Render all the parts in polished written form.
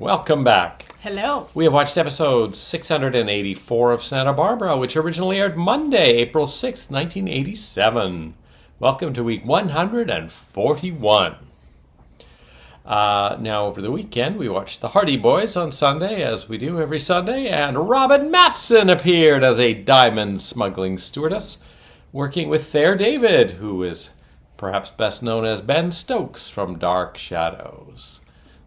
welcome back. Hello. We have watched episode 684 of Santa Barbara, which originally aired Monday, April 6th, 1987. Welcome to week 141. Now, over the weekend, we watched The Hardy Boys on Sunday, as we do every Sunday, and Robin Matson appeared as a diamond smuggling stewardess, working with Thayer David, who is perhaps best known as Ben Stokes from Dark Shadows.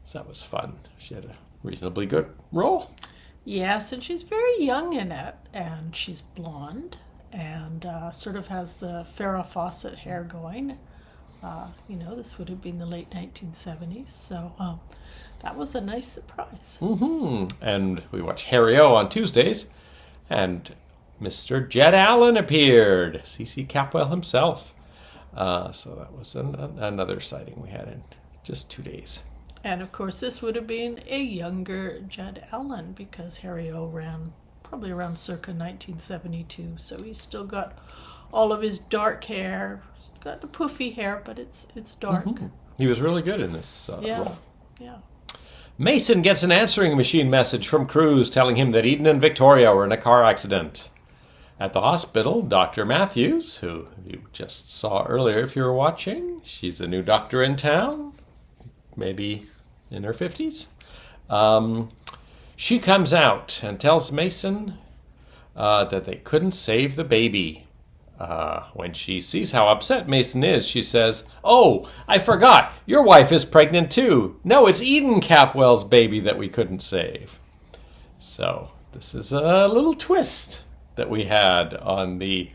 So that was fun. She had a reasonably good role. Yes, and she's very young in it, and she's blonde, and sort of has the Farrah Fawcett hair going. This would have been the late 1970s, so that was a nice surprise. And we watched Harry O on Tuesdays, and Mr. Jed Allen appeared, C.C. Capwell himself. So that was another sighting we had in just 2 days. And of course, this would have been a younger Jed Allen, because Harry O ran probably around circa 1972, so he's still got all of his dark hair. He's got the poofy hair, but it's dark. He was really good in this role. Yeah. Mason gets an answering machine message from Cruz telling him that Eden and Victoria were in a car accident. At the hospital, Dr. Matthews, who you just saw earlier if you were watching, she's a new doctor in town, maybe in her 50s. She comes out and tells Mason that they couldn't save the baby. When she sees how upset Mason is, she says, "Oh, I forgot, your wife is pregnant too. No, it's Eden Capwell's baby that we couldn't save." So this is a little twist that we had on the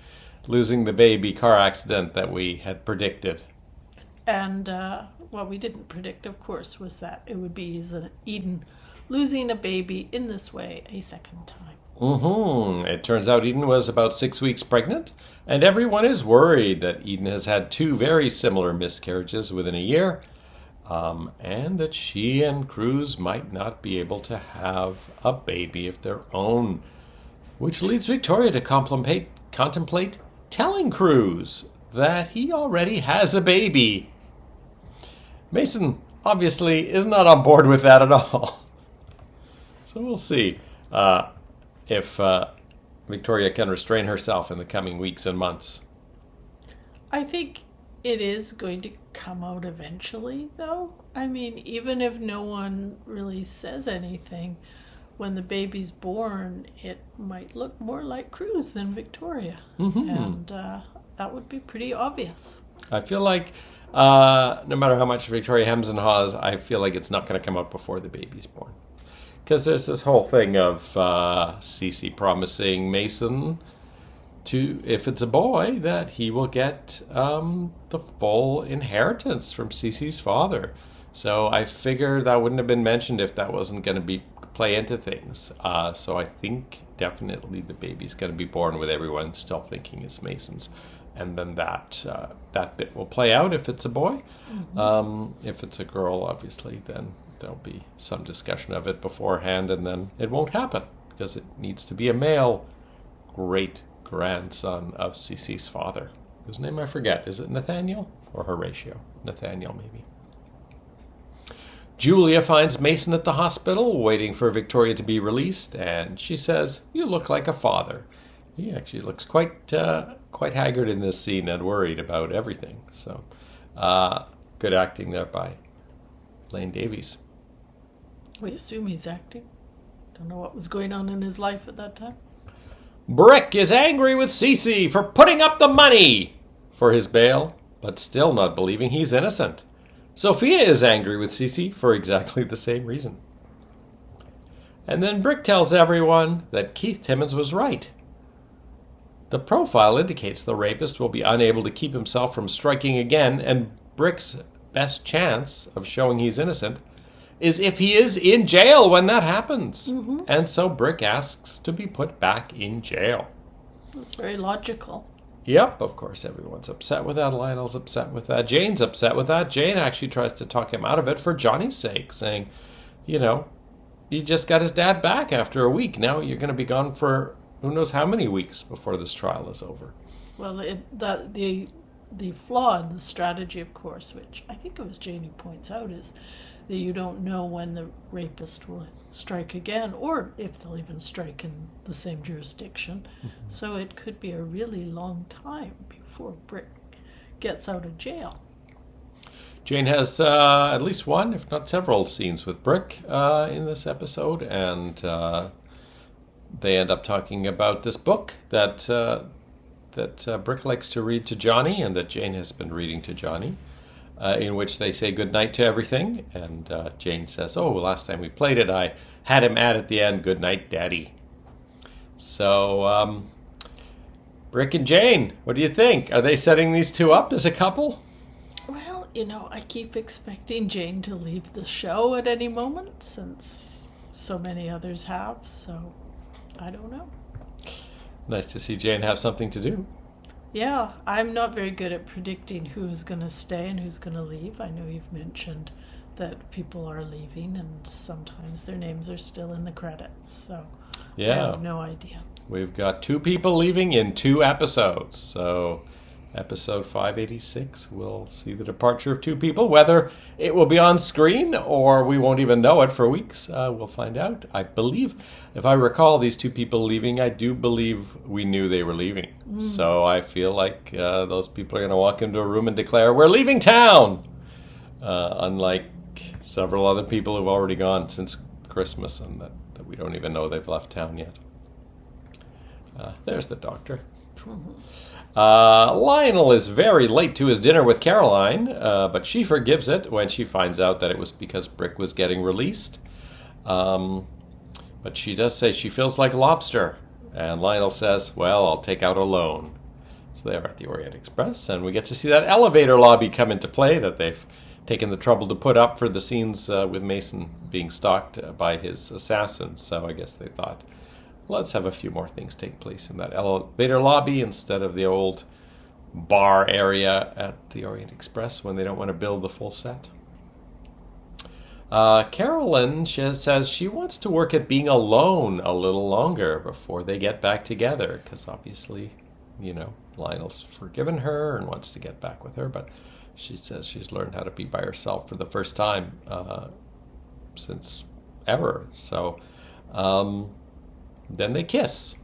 losing the baby car accident that we had predicted. And what we didn't predict, of course, was that it would be Eden losing a baby in this way a second time. It turns out Eden was about 6 weeks pregnant, and everyone is worried that Eden has had 2 very similar miscarriages within a year, and that she and Cruz might not be able to have a baby of their own, which leads Victoria to contemplate telling Cruz that he already has a baby. Mason obviously is not on board with that at all. So we'll see if Victoria can restrain herself in the coming weeks and months. I think it is going to come out eventually, though. I mean, even if no one really says anything, when the baby's born, it might look more like Cruz than Victoria. And that would be pretty obvious. I feel like no matter how much Victoria hems and haws, I feel like it's not going to come out before the baby's born. Because there's this whole thing of Cece promising Mason, if it's a boy, that he will get the full inheritance from Cece's father. So I figure that wouldn't have been mentioned if that wasn't going to play into things. So I think definitely the baby's going to be born with everyone still thinking it's Mason's. And then that bit will play out if it's a boy. If it's a girl, obviously, then there'll be some discussion of it beforehand, and then it won't happen because it needs to be a male great-grandson of Cece's father, whose name I forget. Is it Nathaniel or Horatio? Nathaniel, maybe. Julia finds Mason at the hospital waiting for Victoria to be released, and she says, "You look like a father." He actually looks quite haggard in this scene and worried about everything. So good acting there by Lane Davies. We assume he's acting. Don't know what was going on in his life at that time. Brick is angry with Cece for putting up the money for his bail, but still not believing he's innocent. Sophia is angry with Cece for exactly the same reason. And then Brick tells everyone that Keith Timmons was right. The profile indicates the rapist will be unable to keep himself from striking again, and Brick's best chance of showing he's innocent is if he is in jail when that happens. And so Brick asks to be put back in jail. That's very logical. Yep, of course, everyone's upset with that. Lionel's upset with that. Jane's upset with that. Jane actually tries to talk him out of it for Johnny's sake, saying, he just got his dad back after a week. Now you're going to be gone for who knows how many weeks before this trial is over. Well, the flaw in the strategy, of course, which I think it was Jane who points out, is that you don't know when the rapist will strike again, or if they'll even strike in the same jurisdiction. So it could be a really long time before Brick gets out of jail. Jane has at least one, if not several, scenes with Brick in this episode, and they end up talking about this book that Brick likes to read to Johnny, and that Jane has been reading to Johnny, in which they say goodnight to everything, and Jane says, "Oh, last time we played it, I had him add at the end, 'Good night, Daddy.'" So, Brick and Jane, what do you think? Are they setting these two up as a couple? Well, I keep expecting Jane to leave the show at any moment, since so many others have, so I don't know. Nice to see Jane have something to do. Yeah, I'm not very good at predicting who is going to stay and who's going to leave. I know you've mentioned that people are leaving, and sometimes their names are still in the credits, so Yeah. I have no idea. We've got 2 people leaving in 2 episodes. So, episode 586, we'll see the departure of 2 people. Whether it will be on screen or we won't even know it for weeks, we'll find out. I believe, if I recall these 2 people leaving, I do believe we knew they were leaving. So I feel like those people are going to walk into a room and declare, "We're leaving town!" Unlike several other people who've already gone since Christmas, and that we don't even know they've left town yet. There's the doctor. Lionel is very late to his dinner with Caroline, but she forgives it when she finds out that it was because Brick was getting released. But she does say she feels like lobster, and Lionel says, "Well, I'll take out a loan." So they're at the Orient Express, and we get to see that elevator lobby come into play that they've taken the trouble to put up for the scenes with Mason being stalked by his assassins. So I guess they thought, let's have a few more things take place in that elevator lobby instead of the old bar area at the Orient Express when they don't want to build the full set. Carolyn says she wants to work at being alone a little longer before they get back together, because obviously, Lionel's forgiven her and wants to get back with her, but she says she's learned how to be by herself for the first time since ever. So then they kiss.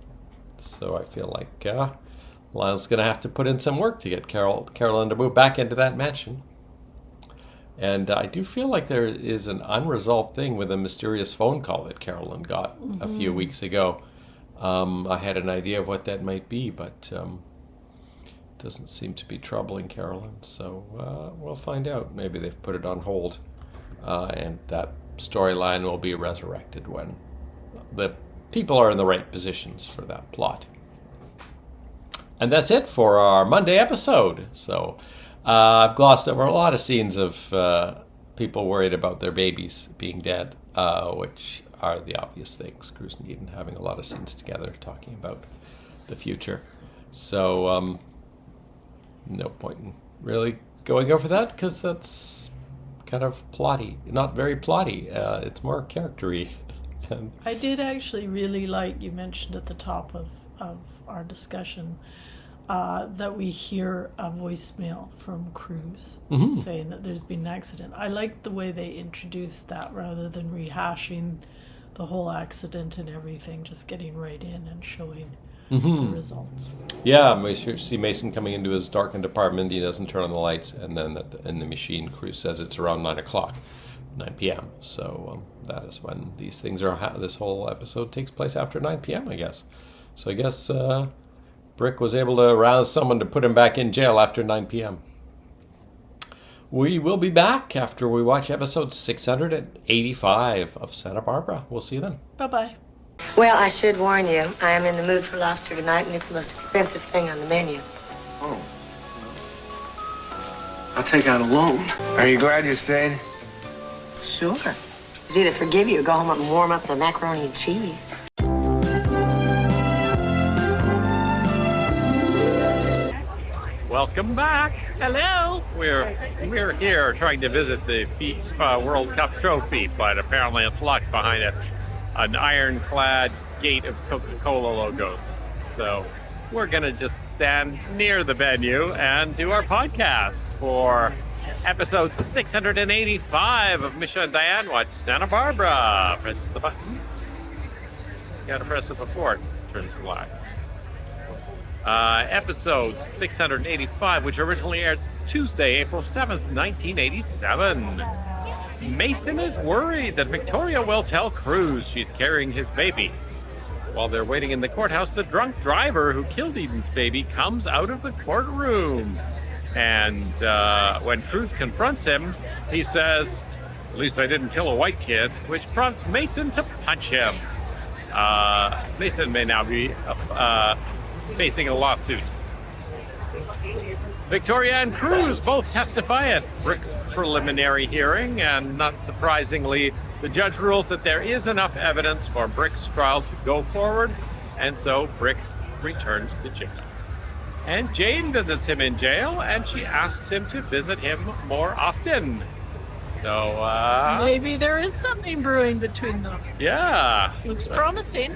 So I feel like Lionel's going to have to put in some work to get Carolyn to move back into that mansion. And I do feel like there is an unresolved thing with a mysterious phone call that Carolyn got a few weeks ago. I had an idea of what that might be, but doesn't seem to be troubling Carolyn. So we'll find out. Maybe they've put it on hold, and that storyline will be resurrected when the people are in the right positions for that plot. And that's it for our Monday episode. So I've glossed over a lot of scenes of people worried about their babies being dead, which are the obvious things. Cruz and Eden having a lot of scenes together talking about the future. So no point in really going over that, because that's kind of plotty. Not very plotty. It's more character-y. And I did actually really like, you mentioned at the top of our discussion, that we hear a voicemail from Cruz saying that there's been an accident. I liked the way they introduced that rather than rehashing the whole accident and everything, just getting right in and showing the results. yeah, we see Mason coming into his darkened apartment. He doesn't turn on the lights, and then in the machine, Cruz says it's around 9 p.m. So that is when these things are. This whole episode takes place after 9 p.m., I guess. So I guess Brick was able to rouse someone to put him back in jail after 9 p.m. We will be back after we watch episode 685 of Santa Barbara. We'll see you then. Bye-bye. Well, I should warn you, I am in the mood for lobster tonight, and it's the most expensive thing on the menu. Oh. I'll take out a loan. Are you glad you stayed? Sure. It's either forgive you or go home and warm up the macaroni and cheese. Welcome back. Hello. We're here trying to visit the FIFA World Cup trophy, but apparently it's locked behind an ironclad gate of Coca-Cola logos. So we're gonna just stand near the venue and do our podcast for Episode 685 of Misha Dianne Watch Santa Barbara. Press the button. You gotta press it before it turns black. Episode 685, which originally aired Tuesday, April 7th, 1987. Mason is worried that Victoria will tell Cruz she's carrying his baby. While they're waiting in the courthouse, the drunk driver who killed Eden's baby comes out of the courtroom. And when Cruz confronts him, he says, "At least I didn't kill a white kid," which prompts Mason to punch him. Mason may now be facing a lawsuit. Victoria and Cruz both testify at Brick's preliminary hearing, and not surprisingly, the judge rules that there is enough evidence for Brick's trial to go forward, and so Brick returns to jail. And Jane visits him in jail, and she asks him to visit him more often. So, Maybe there is something brewing between them. yeah. Looks promising.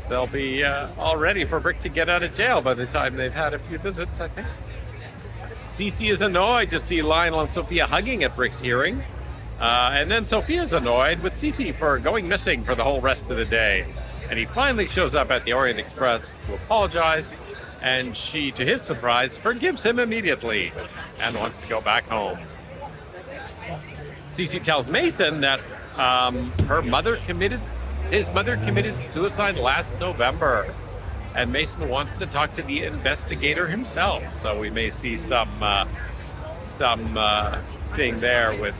They'll be all ready for Brick to get out of jail by the time they've had a few visits, I think. Cece is annoyed to see Lionel and Sophia hugging at Brick's hearing. And then Sophia's annoyed with Cece for going missing for the whole rest of the day. And he finally shows up at the Orient Express to apologize, and she, to his surprise, forgives him immediately and wants to go back home. Cece tells Mason that his mother committed suicide last November, and Mason wants to talk to the investigator himself. So we may see some thing there with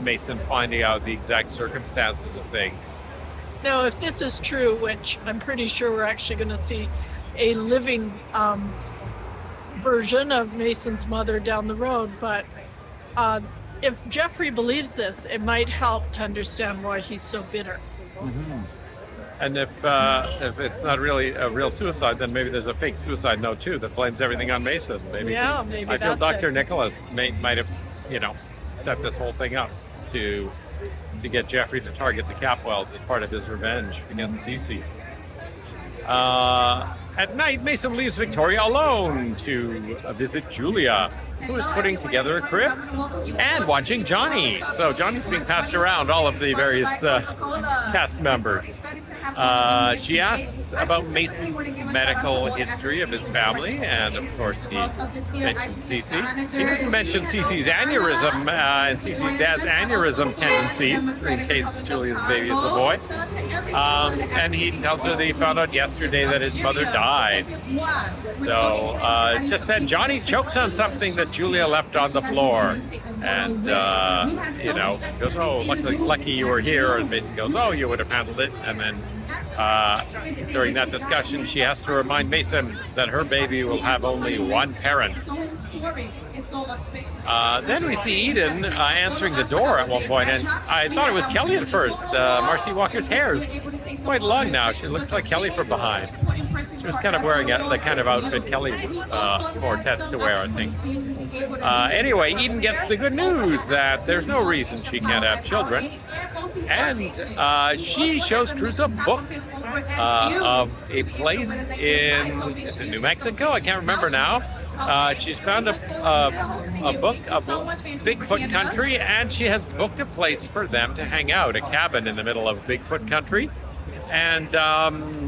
Mason finding out the exact circumstances of things. Now, if this is true, which I'm pretty sure we're actually going to see a living version of Mason's mother down the road, but if Jeffrey believes this, it might help to understand why he's so bitter. Mm-hmm. And if it's not really a real suicide, then maybe there's a fake suicide note too that blames everything on Mason. Maybe. Yeah, maybe I feel that's Dr. it. Nicholas might have, set this whole thing up to get Jeffrey to target the Capwells as part of his revenge against Cece. At night, Mason leaves Victoria alone to visit Julia, who is putting together a crib and watching Johnny. So Johnny's being passed around all of the various cast members. She asks about Mason's medical history of his family, and of course he mentions Cece. He doesn't mention Cece's aneurysm and Cece's dad's aneurysm tendencies, in case Julia's baby is a boy. And he tells her that he found out yesterday that his mother died. So just then Johnny chokes on something that Julia left on the floor, and goes, "Oh, lucky you were here," and Mason goes, "Oh, you would have handled it." And then during that discussion, she has to remind Mason that her baby will have only one parent. Then we see Eden answering the door at one point, and I thought it was Kelly at first. Marcy Walker's hair is quite long now. She looks like Kelly from behind. She was kind of wearing the kind of outfit Kelly tends to wear, I think. Anyway, Eden gets the good news that there's no reason she can't have children. And she shows Cruz a book of a place in New Mexico. I can't remember now. She's found a book of Bigfoot country, and she has booked a place for them to hang out, a cabin in the middle of Bigfoot country. And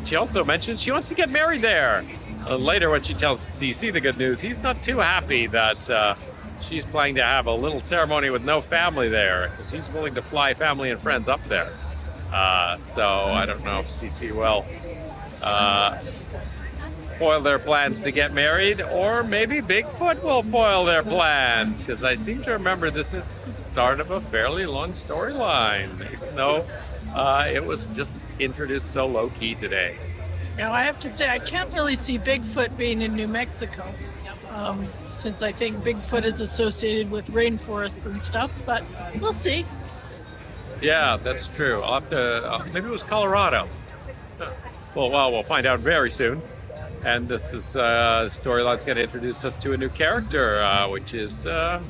she also mentions she wants to get married there. Later, when she tells CC the good news, he's not too happy that she's planning to have a little ceremony with no family there, because he's willing to fly family and friends up there. So I don't know if CC will foil their plans to get married, or maybe Bigfoot will foil their plans, because I seem to remember this is the start of a fairly long storyline, even though it was just introduced so low-key today. Now, I have to say, I can't really see Bigfoot being in New Mexico, since I think Bigfoot is associated with rainforests and stuff, but we'll see. Yeah, that's true. I'll have to, maybe it was Colorado. Well, we'll find out very soon. And this is storyline's going to introduce us to a new character, which is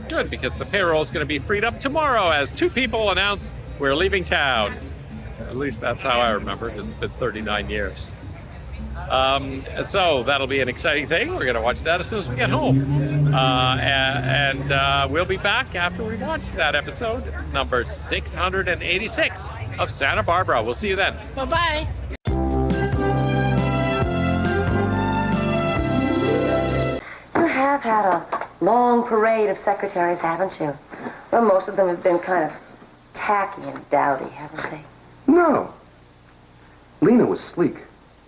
good, because the payroll is going to be freed up tomorrow as two people announce we're leaving town. At least that's how I remember it. It's been 39 years. So that'll be an exciting thing. We're going to watch that as soon as we get home. And we'll be back after we watch that episode, number 686 of Santa Barbara. We'll see you then. Bye-bye. You have had a long parade of secretaries, haven't you? Well, most of them have been kind of tacky and dowdy, haven't they? No. Lena was sleek.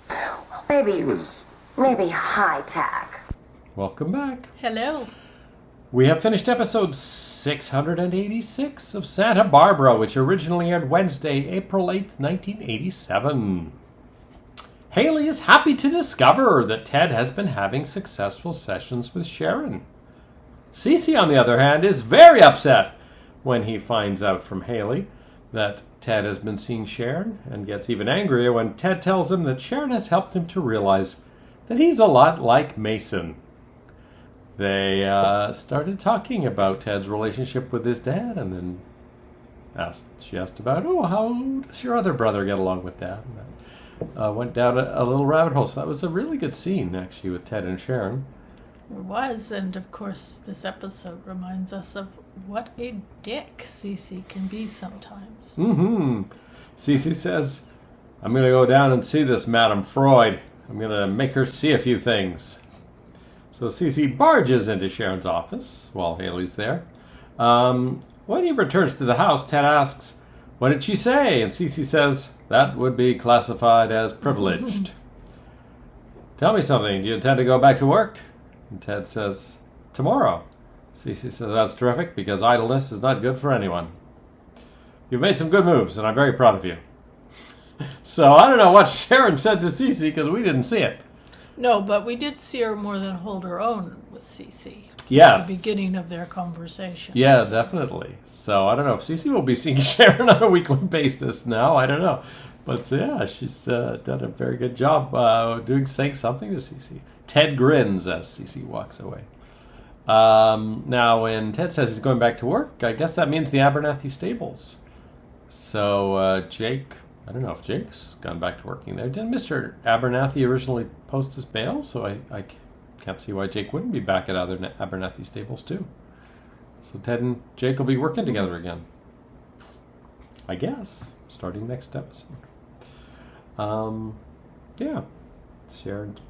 Well, maybe high tack. Welcome back. Hello. We have finished episode 686 of Santa Barbara, which originally aired Wednesday, April 8th, 1987. Haley is happy to discover that Ted has been having successful sessions with Sharon. Cece, on the other hand, is very upset when he finds out from Haley that Ted has been seeing Sharon, and gets even angrier when Ted tells him that Sharon has helped him to realize that he's a lot like Mason. They started talking about Ted's relationship with his dad, and then she asked about, how does your other brother get along with Dad? And then, went down a little rabbit hole. So that was a really good scene, actually, with Ted and Sharon. It was, and of course this episode reminds us of what a dick Cece can be sometimes. Cece says, I'm going to go down and see this Madame Freud. I'm going to make her see a few things. So Cece barges into Sharon's office while Haley's there. When he returns to the house, Ted asks, what did she say? And Cece says, that would be classified as privileged. Tell me something. Do you intend to go back to work? And Ted says, tomorrow. Cece says, that's terrific, because idleness is not good for anyone. You've made some good moves, and I'm very proud of you. So I don't know what Sharon said to Cece, because we didn't see it. No, but we did see her more than hold her own with Cece. Yes. At the beginning of their conversation. Yeah, definitely. So I don't know if Cece will be seeing Sharon on a weekly basis now. I don't know. But yeah, she's done a very good job saying something to Cece. Ted grins as Cece walks away. Now, when Ted says he's going back to work, I guess that means the Abernathy stables. So Jake, I don't know if Jake's gone back to working there. Didn't Mr. Abernathy originally post his bail? So I can't see why Jake wouldn't be back at other Abernathy stables too. So Ted and Jake will be working together again. I guess, starting next episode. Yeah, Sharon's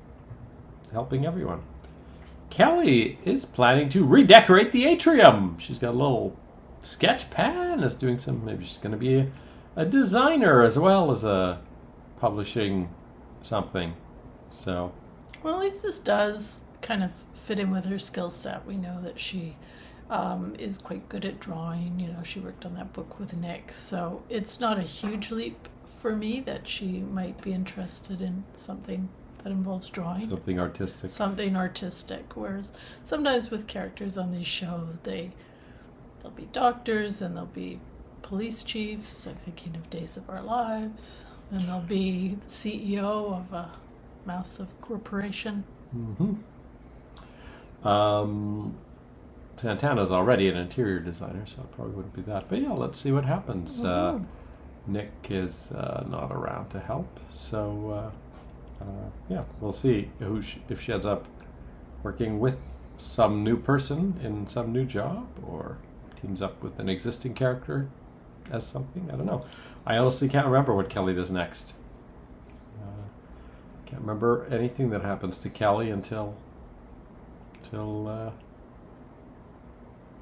helping everyone. Kelly is planning to redecorate the atrium. She's got a little sketch pad and is doing maybe she's going to be a designer as well as a publishing something. So, well, at least this does kind of fit in with her skill set. We know that she is quite good at drawing. You know, she worked on that book with Nick. So it's not a huge leap for me that she might be interested in something that involves drawing. Something artistic. Something artistic. Whereas sometimes with characters on these shows, they'll be doctors, then they'll be police chiefs. I'm thinking of Days of Our Lives. Then they'll be the CEO of a massive corporation. Santana's already an interior designer, so it probably wouldn't be that. But yeah, let's see what happens. Nick is not around to help, so yeah, we'll see if she ends up working with some new person in some new job, or teams up with an existing character as something. I don't know. I honestly can't remember what Kelly does next. Can't remember anything that happens to Kelly until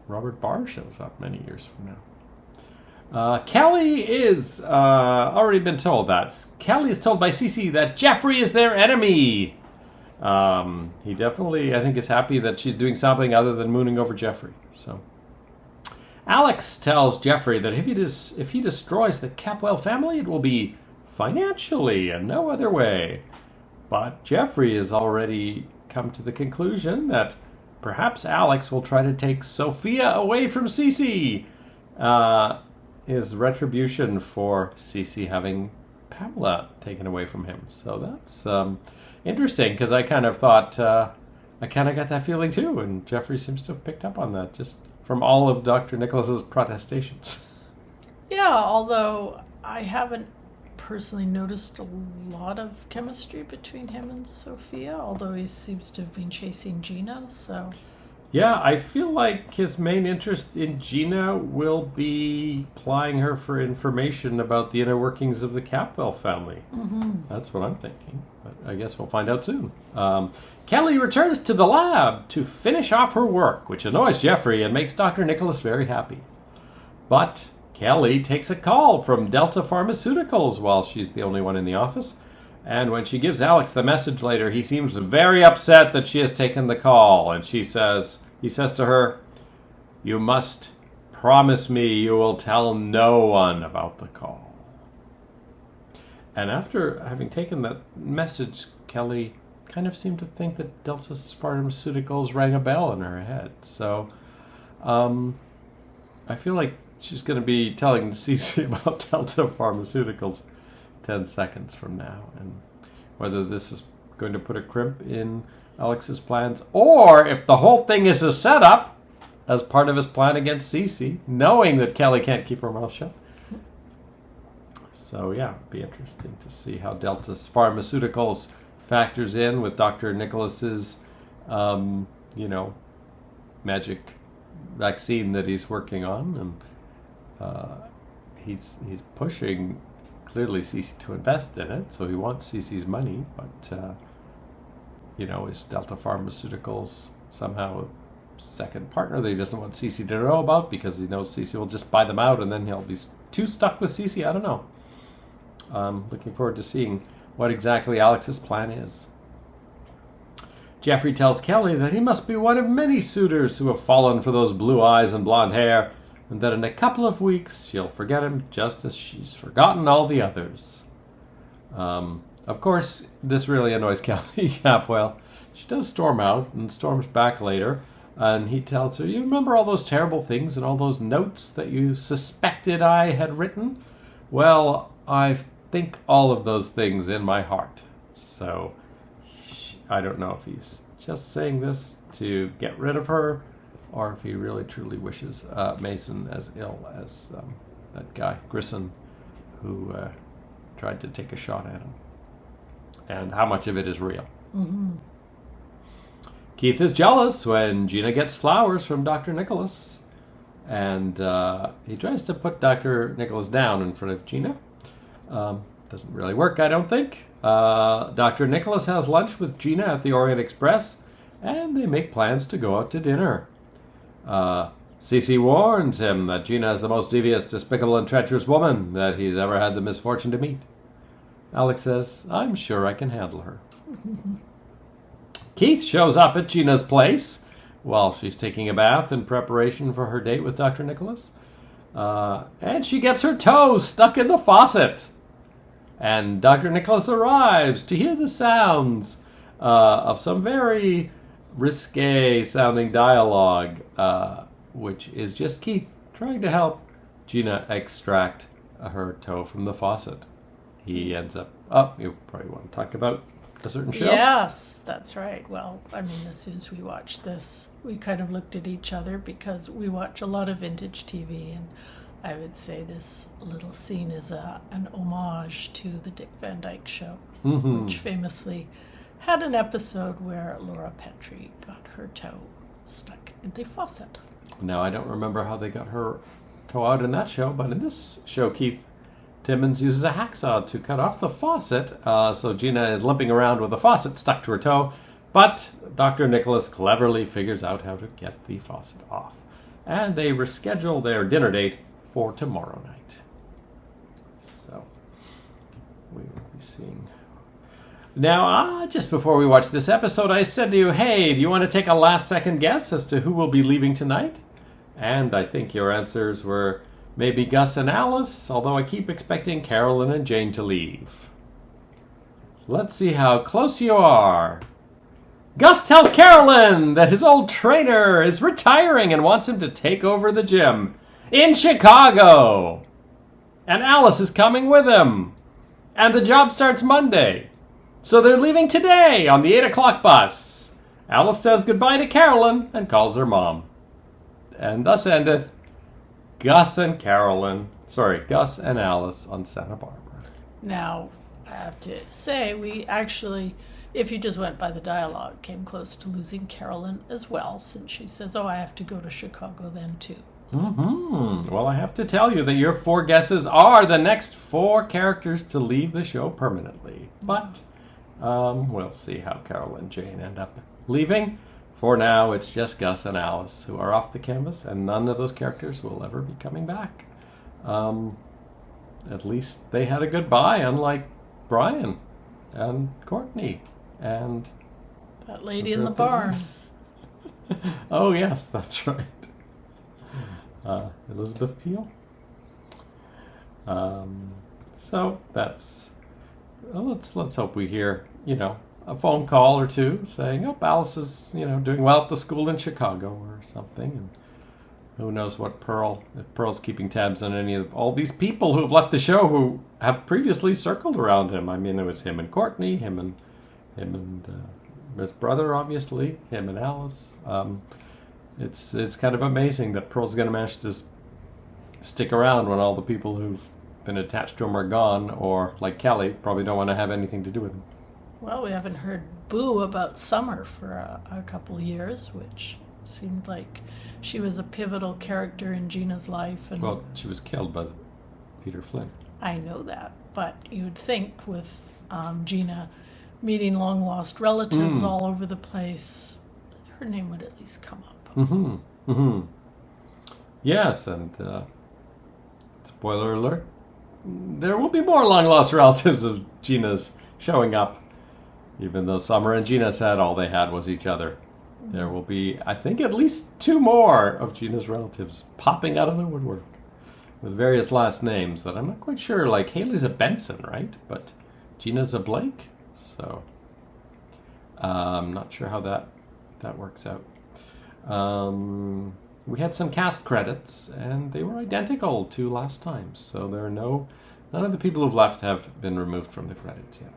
Robert Barr shows up many years from now. Kelly is already been told that. Kelly is told by Cece that Jeffrey is their enemy. He definitely, I think, is happy that she's doing something other than mooning over Jeffrey. So, Alex tells Jeffrey that if he destroys the Capwell family, it will be financially and no other way. But Jeffrey has already come to the conclusion that perhaps Alex will try to take Sophia away from Cece. His retribution for Cece having Pamela taken away from him. So that's interesting, because I kind of thought, I kind of got that feeling too, and Jeffrey seems to have picked up on that just from all of Dr. Nicholas's protestations. Yeah, although I haven't personally noticed a lot of chemistry between him and Sophia, although he seems to have been chasing Gina, so... Yeah, I feel like his main interest in Gina will be plying her for information about the inner workings of the Capwell family. Mm-hmm. That's what I'm thinking, but I guess we'll find out soon. Kelly returns to the lab to finish off her work, which annoys Jeffrey and makes Dr. Nicholas very happy. But Kelly takes a call from Delta Pharmaceuticals while she's the only one in the office. And when she gives Alex the message later, he seems very upset that she has taken the call. And he says to her, "You must promise me you will tell no one about the call." And after having taken that message, Kelly kind of seemed to think that Delta Pharmaceuticals rang a bell in her head. So I feel like she's going to be telling Cece about Delta Pharmaceuticals 10 seconds from now, and whether this is going to put a crimp in Alex's plans, or if the whole thing is a setup as part of his plan against Cece, knowing that Kelly can't keep her mouth shut. So yeah, it'd be interesting to see how Delta Pharmaceuticals factors in with Dr. Nicholas's, magic vaccine that he's working on, and he's pushing clearly Cece to invest in it, so he wants Cece's money, but is Delta Pharmaceuticals somehow a second partner that he doesn't want Cece to know about because he knows Cece will just buy them out and then he'll be too stuck with Cece? I don't know. I'm looking forward to seeing what exactly Alex's plan is. Jeffrey tells Kelly that he must be one of many suitors who have fallen for those blue eyes and blonde hair, and that in a couple of weeks she'll forget him just as she's forgotten all the others. Of course, this really annoys Kelly Capwell. She does storm out and storms back later, and he tells her, "You remember all those terrible things and all those notes that you suspected I had written? Well, I think all of those things in my heart." So I don't know if he's just saying this to get rid of her, or if he really truly wishes Mason as ill as that guy, Grissom, who tried to take a shot at him. And how much of it is real. Mm-hmm. Keith is jealous when Gina gets flowers from Dr. Nicholas. And he tries to put Dr. Nicholas down in front of Gina. Doesn't really work, I don't think. Dr. Nicholas has lunch with Gina at the Orient Express, and they make plans to go out to dinner. Cece warns him that Gina is the most devious, despicable, and treacherous woman that he's ever had the misfortune to meet. Alex says, "I'm sure I can handle her." Keith shows up at Gina's place while she's taking a bath in preparation for her date with Dr. Nicholas. And she gets her toes stuck in the faucet. And Dr. Nicholas arrives to hear the sounds of some very risque sounding dialogue, which is just Keith trying to help Gina extract her toe from the faucet. He ends up, you probably want to talk about a certain show? Yes, that's right. Well, I mean, as soon as we watched this, we kind of looked at each other because we watch a lot of vintage TV, and I would say this little scene is an homage to the Dick Van Dyke Show, Mm-hmm. which famously had an episode where Laura Petrie got her toe stuck in the faucet. Now, I don't remember how they got her toe out in that show, but in this show, Keith Timmons uses a hacksaw to cut off the faucet, so Gina is limping around with the faucet stuck to her toe, but Dr. Nicholas cleverly figures out how to get the faucet off. And they reschedule their dinner date for tomorrow night. So, we will be seeing. Now, just before we watch this episode, I said to you, hey, do you want to take a last-second guess as to who will be leaving tonight? And I think your answers were maybe Gus and Alice, although I keep expecting Carolyn and Jane to leave. So let's see how close you are. Gus tells Carolyn that his old trainer is retiring and wants him to take over the gym in Chicago. And Alice is coming with him. And the job starts Monday. So they're leaving today on the 8 o'clock bus. Alice says goodbye to Carolyn and calls her mom. And thus endeth Gus and Alice on Santa Barbara. Now, I have to say, we actually, if you just went by the dialogue, came close to losing Carolyn as well, since she says, oh, I have to go to Chicago then too. Well, I have to tell you that your 4 guesses are the next 4 characters to leave the show permanently. But we'll see how Carol and Jane end up leaving. For now, it's just Gus and Alice who are off the canvas, and none of those characters will ever be coming back. At least they had a goodbye, unlike Brian and Courtney and That lady in the barn. Oh yes, that's right. Elizabeth Peel. So that's let's hope we hear a phone call or two saying, oh, Alice is doing well at the school in Chicago or something, and who knows what if Pearl's keeping tabs on any of all these people who have left the show who have previously circled around him. I mean, it was him and Courtney, him and his brother, obviously, him and Alice. It's kind of amazing that Pearl's going to manage to stick around when all the people who've been attached to him are gone, or, like Kelly, probably don't want to have anything to do with him. Well, we haven't heard boo about Summer for a couple of years, which seemed like she was a pivotal character in Gina's life. And well, she was killed by Peter Flynn. I know that, but you'd think with Gina meeting long-lost relatives all over the place, her name would at least come up. Yes, and spoiler alert, there will be more long-lost relatives of Gina's showing up. Even though Summer and Gina said all they had was each other, there will be, I think, at least 2 more of Gina's relatives popping out of the woodwork with various last names that I'm not quite sure. Like, Haley's a Benson, right? But Gina's a Blake, so I'm not sure how that works out. We had some cast credits, and they were identical to last time, so there are none of the people who've left have been removed from the credits yet.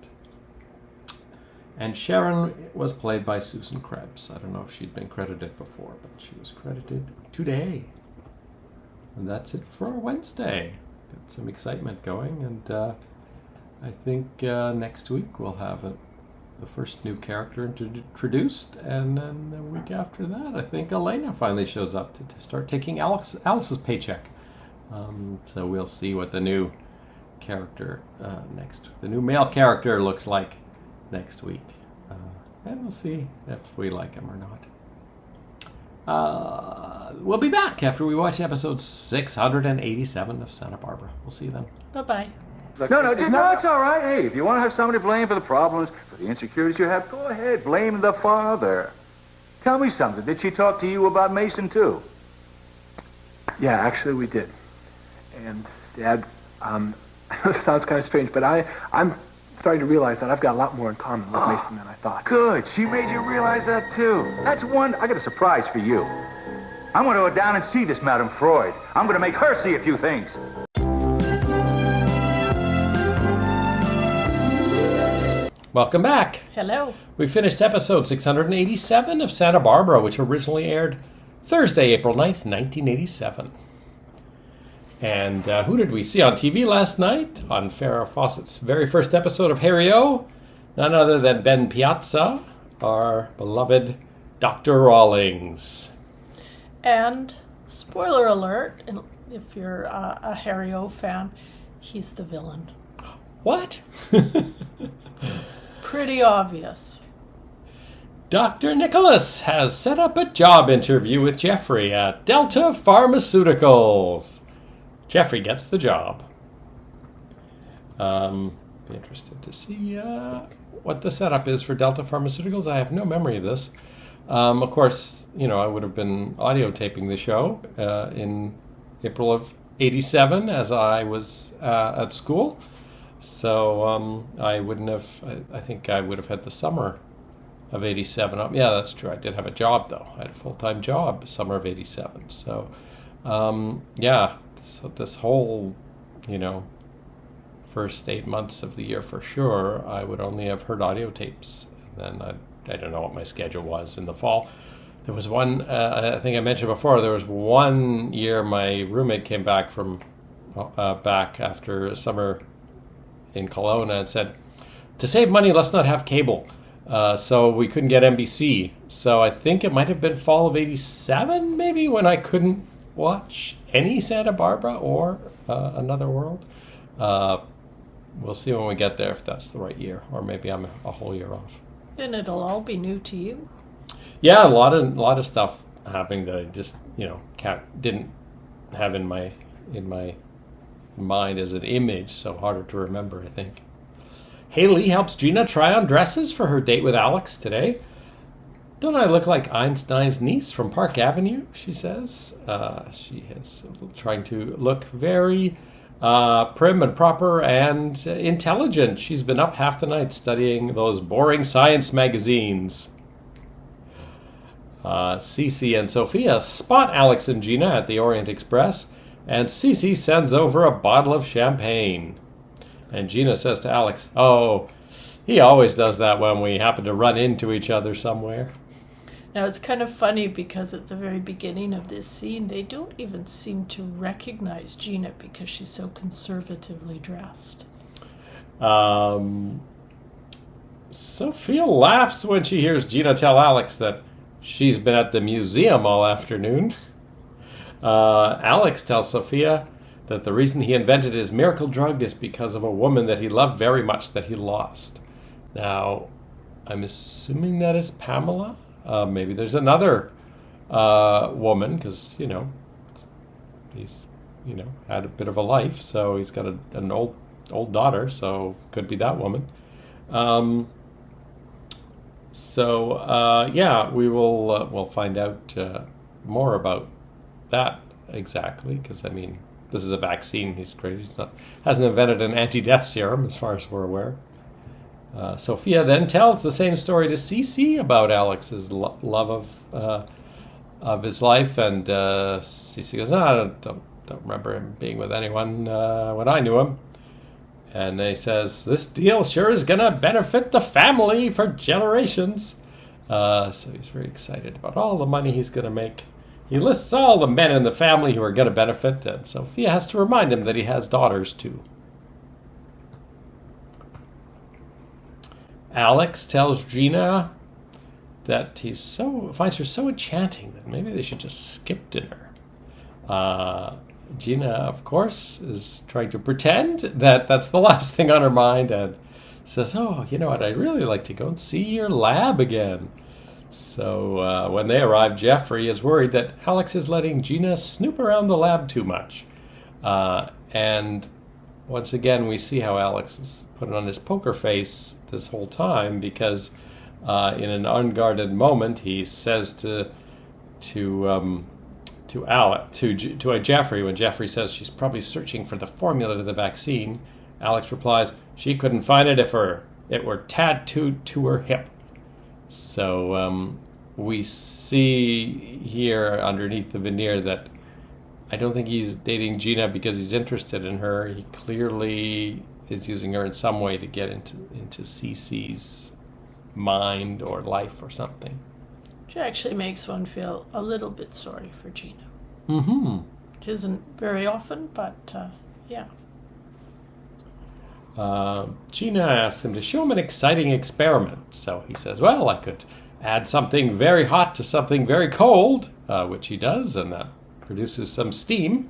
And Sharon was played by Susan Krebs. I don't know if she'd been credited before, but she was credited today. And that's it for Wednesday. Got some excitement going, and I think next week we'll have the first new character introduced, and then a week after that, I think Elena finally shows up to start taking Alice's paycheck. So we'll see what the new character the new male character looks like next week, and we'll see if we like him or not. We'll be back after we watch episode 687 of Santa Barbara. We'll see you then. Bye-bye. No, it's all right. Hey, if you want to have somebody blame for the problems, for the insecurities you have, go ahead. Blame the father. Tell me something. Did she talk to you about Mason, too? Yeah, actually we did. And, Dad, I know it sounds kind of strange, but I'm starting to realize that I've got a lot more in common with Mason than I thought. Good. She made you realize that, too. That's one. I got a surprise for you. I'm going to go down and see this Madame Freud. I'm going to make her see a few things. Welcome back. Hello. We finished episode 687 of Santa Barbara, which originally aired Thursday, April 9th, 1987. And who did we see on TV last night? On Farrah Fawcett's very first episode of Harry O? None other than Ben Piazza, our beloved Dr. Rawlings. And, spoiler alert, if you're a Harry O fan, he's the villain. What? Pretty obvious. Dr. Nicholas has set up a job interview with Jeffrey at Delta Pharmaceuticals. Jeffrey gets the job. Be interested to see what the setup is for Delta Pharmaceuticals. I have no memory of this. Of course, I would have been audio taping the show in April of 87 as I was at school. So I wouldn't have, I think I would have had the summer of 87. Yeah, that's true. I did have a job, though. I had a full-time job summer of 87. So, yeah, so this whole, first 8 months of the year for sure, I would only have heard audio tapes. And then I don't know what my schedule was in the fall. There was one, I think I mentioned before, there was one year my roommate came back from back after summer in Kelowna and said, to save money, let's not have cable. So we couldn't get NBC. So I think it might have been fall of '87, maybe, when I couldn't watch any Santa Barbara or Another World. We'll see when we get there if that's the right year, or maybe I'm a whole year off. Then it'll all be new to you. Yeah, a lot of stuff happening that I just didn't have in my mind as an image, so harder to remember, I think. Haley helps Gina try on dresses for her date with Alex today. Don't I look like Einstein's niece from Park Avenue? She says. She is trying to look very prim and proper and intelligent. She's been up half the night studying those boring science magazines. Cece and Sophia spot Alex and Gina at the Orient Express, and Cece sends over a bottle of champagne. And Gina says to Alex, "Oh, he always does that when we happen to run into each other somewhere." Now, it's kind of funny because at the very beginning of this scene, they don't even seem to recognize Gina because she's so conservatively dressed. Sophia laughs when she hears Gina tell Alex that she's been at the museum all afternoon. Alex tells Sophia that the reason he invented his miracle drug is because of a woman that he loved very much that he lost. Now, I'm assuming that is Pamela. Maybe there's another woman, because, he's, had a bit of a life, so he's got an old daughter, so could be that woman. We'll find out more about that exactly, because, this is a vaccine. He's great. Hasn't invented an anti-death serum, as far as we're aware. Sophia then tells the same story to Cece about Alex's love of his life, and Cece goes, "I don't remember him being with anyone when I knew him." And then he says, "This deal sure is going to benefit the family for generations." So he's very excited about all the money he's going to make. He lists all the men in the family who are going to benefit, and Sophia has to remind him that he has daughters too. Alex tells Gina that he finds her so enchanting that maybe they should just skip dinner. Gina, of course, is trying to pretend that that's the last thing on her mind and says, "Oh, you know what, I'd really like to go and see your lab again." So when they arrive, Jeffrey is worried that Alex is letting Gina snoop around the lab too much. And once again, we see how Alex is putting on his poker face this whole time, because in an unguarded moment, he says to Jeffrey, when Jeffrey says she's probably searching for the formula to the vaccine, Alex replies, "She couldn't find it if it were tattooed to her hip." So we see here underneath the veneer that I don't think he's dating Gina because he's interested in her. He clearly is using her in some way to get into Cece's mind or life or something. Which actually makes one feel a little bit sorry for Gina. Mm-hmm. Which isn't very often, but yeah. Gina asks him to show him an exciting experiment. So he says, "Well, I could add something very hot to something very cold," which he does, and that produces some steam.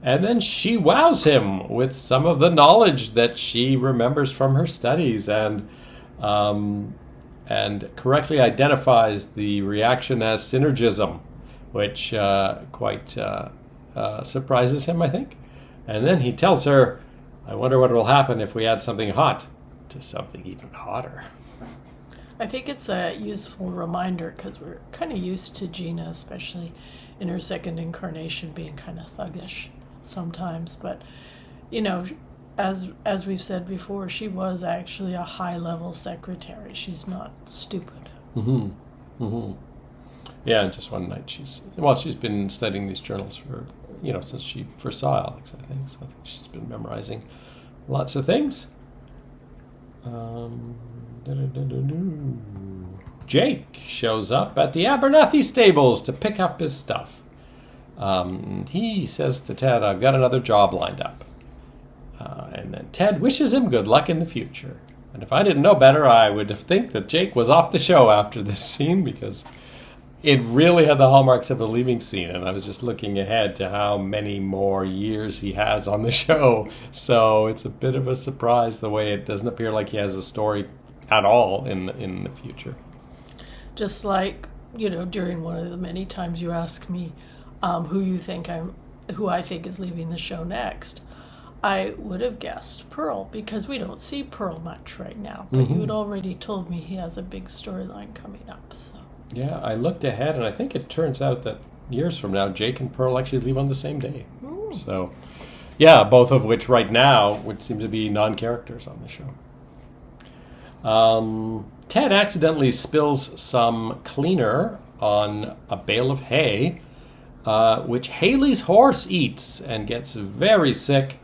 And then she wows him with some of the knowledge that she remembers from her studies, and correctly identifies the reaction as synergism, which quite surprises him, I think. And then he tells her, "I wonder what will happen if we add something hot to something even hotter." I think it's a useful reminder because we're kind of used to Gina, especially in her second incarnation, being kind of thuggish sometimes. But, as we've said before, she was actually a high-level secretary. She's not stupid. Mm-hmm. Mm-hmm. Yeah, and just one night she's been studying these journals for, since she first saw Alex, I think. So I think she's been memorizing lots of things. Jake shows up at the Abernathy stables to pick up his stuff. He says to Ted, "I've got another job lined up." And And then Ted wishes him good luck in the future. And if I didn't know better, I would think that Jake was off the show after this scene, because it really had the hallmarks of a leaving scene. And I was just looking ahead to how many more years he has on the show. So it's a bit of a surprise the way it doesn't appear like he has a story at all in the future. Just like, during one of the many times you ask me who I think is leaving the show next, I would have guessed Pearl, because we don't see Pearl much right now. But you had already told me he has a big storyline coming up. So Yeah, I looked ahead, and I think it turns out that years from now, Jake and Pearl actually leave on the same day. So, yeah, both of which right now would seem to be non-characters on the show. Ted accidentally spills some cleaner on a bale of hay, which Haley's horse eats and gets very sick.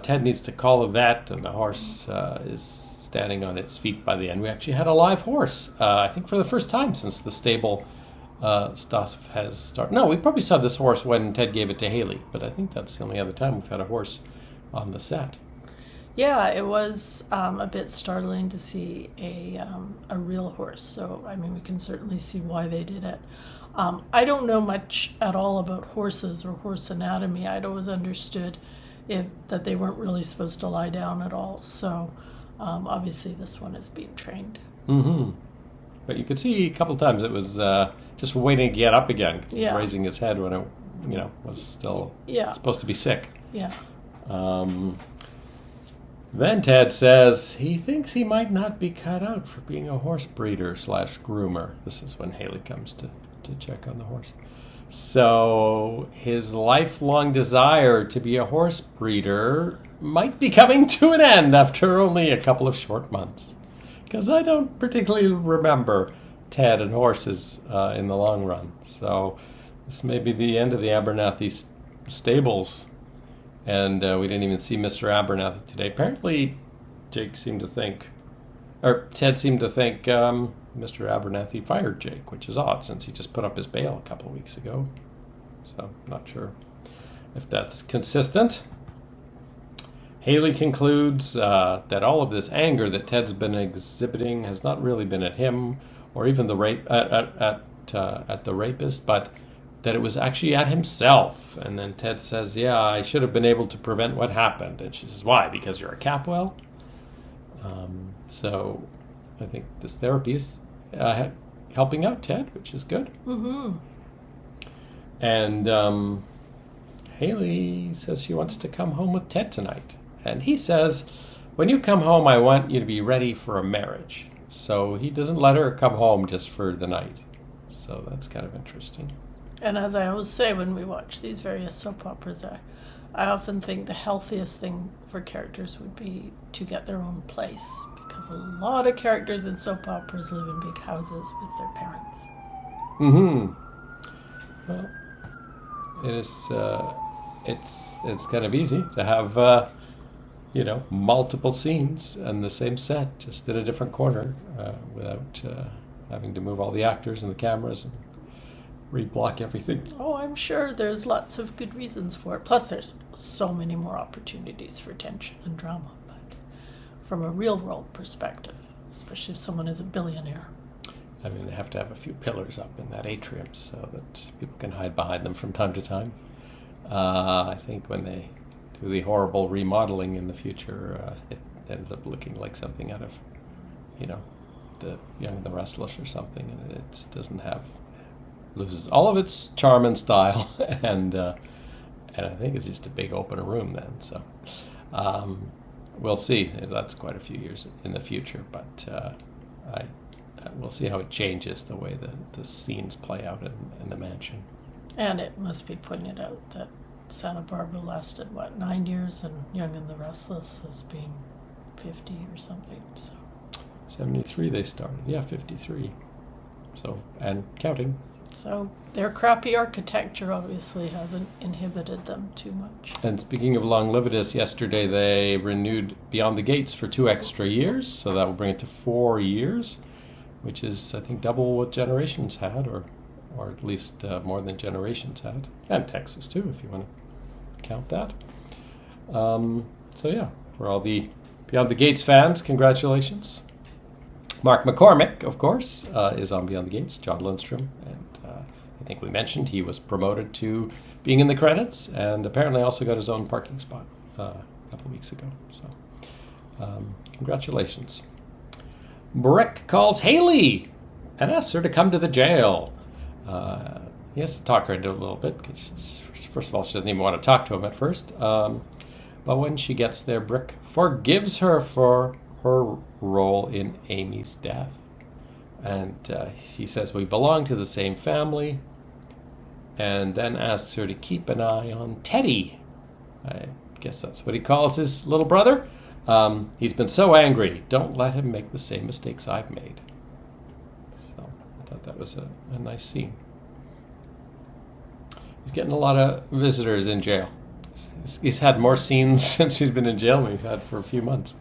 Ted needs to call a vet, and the horse is standing on its feet by the end. We actually had a live horse, I think for the first time since the stable stuff has started. No, we probably saw this horse when Ted gave it to Haley, but I think that's the only other time we've had a horse on the set. yeah, it was a bit startling to see a real horse. So, I mean, we can certainly see why they did it. I don't know much at all about horses or horse anatomy. I'd always understood that they weren't really supposed to lie down at all. So, obviously, this one is being trained. But you could see a couple times it was just waiting to get up again, 'cause it was raising its head when it, was still supposed to be sick. Yeah. Then Ted says he thinks he might not be cut out for being a horse breeder / groomer. This is when Haley comes to check on the horse. So his lifelong desire to be a horse breeder might be coming to an end after only a couple of short months. Because I don't particularly remember Ted and horses in the long run. So this may be the end of the Abernathy stables. And we didn't even see Mr. Abernathy today. Apparently, Ted seemed to think Mr. Abernathy fired Jake, which is odd since he just put up his bail a couple of weeks ago. So, not sure if that's consistent. Haley concludes that all of this anger that Ted's been exhibiting has not really been at him or even the at the rapist, but that it was actually at himself. And then Ted says, yeah, I should have been able to prevent what happened. And she says, why? Because you're a Capwell? So I think this therapy is helping out Ted, which is good. And Haley says she wants to come home with Ted tonight. And he says, when you come home, I want you to be ready for a marriage. So he doesn't let her come home just for the night. So that's kind of interesting. And as I always say when we watch these various soap operas, I often think the healthiest thing for characters would be to get their own place, because a lot of characters in soap operas live in big houses with their parents. Well, it is. It's kind of easy to have multiple scenes on the same set, just in a different corner, without having to move all the actors and the cameras and reblock everything. Oh, I'm sure there's lots of good reasons for it. Plus, there's so many more opportunities for tension and drama. But from a real-world perspective, especially if someone is a billionaire. I mean, they have to have a few pillars up in that atrium so that people can hide behind them from time to time. I think when they do the horrible remodeling in the future, it ends up looking like something out of, the Young and the Restless or something, and it doesn't loses all of its charm and style, and I think it's just a big open room then. So we'll see. That's quite a few years in the future, but we'll see how it changes the way the scenes play out in the mansion. And it must be pointed out that Santa Barbara lasted, 9 years, and Young and the Restless has been 50 or something. So 73 they started. Yeah, 53. So, and counting. So their crappy architecture obviously hasn't inhibited them too much. And speaking of longevitas, yesterday they renewed Beyond the Gates for 2 extra years, so that will bring it to 4 years, which is, I think, double what Generations had, or at least more than Generations had. And Texas, too, if you want to count that. So, yeah, for all the Beyond the Gates fans, congratulations. Mark McCormick, of course, is on Beyond the Gates, John Lindstrom, and I think we mentioned he was promoted to being in the credits, and apparently also got his own parking spot a couple of weeks ago. So, congratulations. Brick calls Haley and asks her to come to the jail. He has to talk her into it a little bit, because first of all, she doesn't even want to talk to him at first. But when she gets there, Brick forgives her for her role in Amy's death. And he says, we belong to the same family, and then asks her to keep an eye on Teddy. I guess that's what he calls his little brother. He's been so angry. Don't let him make the same mistakes I've made. So I thought that was a nice scene. He's getting a lot of visitors in jail. He's had more scenes since he's been in jail than he's had for a few months.